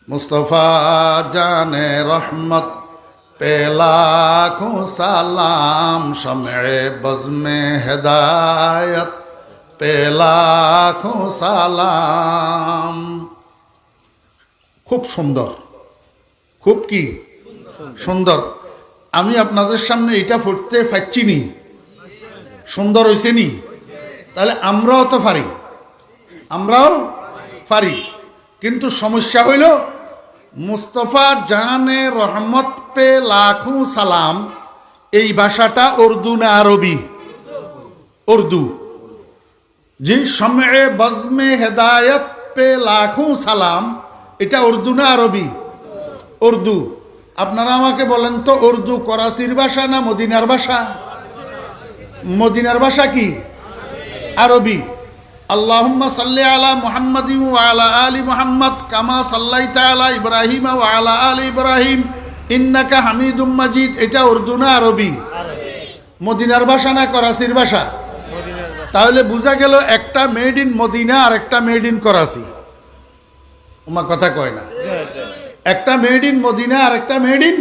मुस्तफ़ा जाने रहमत पे लाखों सलाम, शम्ए बज़्मे हिदायत पे लाखों সালাম। খুব সুন্দর, খুব কি সুন্দর। আমি আপনাদের সামনে এটা পড়তে পারছি নি, সুন্দর হয়েছে নি? তাহলে আমরাও তো পারি, আমরাও পারি। কিন্তু সমস্যা হইল মুস্তফা জানে রহমত পে লাখো সালাম, এই ভাষাটা উর্দু না আরবি? উর্দু। জি, শমে বজমে হেদায়ত পে লাখো সালাম, এটা উর্দু না আরবি? উর্দু। আপনারা আমাকে বলেন তো, উর্দু করাচির ভাষা না মদিনার ভাষা? মদিনার ভাষা কি? আরবি। আল্লাহুম্মা সাল্লি আলা মুহাম্মাদিন ওয়া আলা আলি মুহাম্মাদ কামা সাল্লাইতা আলা ইব্রাহিম ওয়া আলা আলি ইব্রাহিম ইন্নাকা হামিদুম মাজিদ, এটা উর্দু না আরবি? মদিনার ভাষা না করাচির ভাষা? তাহলে বোঝা গেল একটা মেড ইন মদিনা আর একটা মেড ইন করাচি। ওমা কথা কয় না। একটা মেড ইন মদিনা আর একটা মেড ইন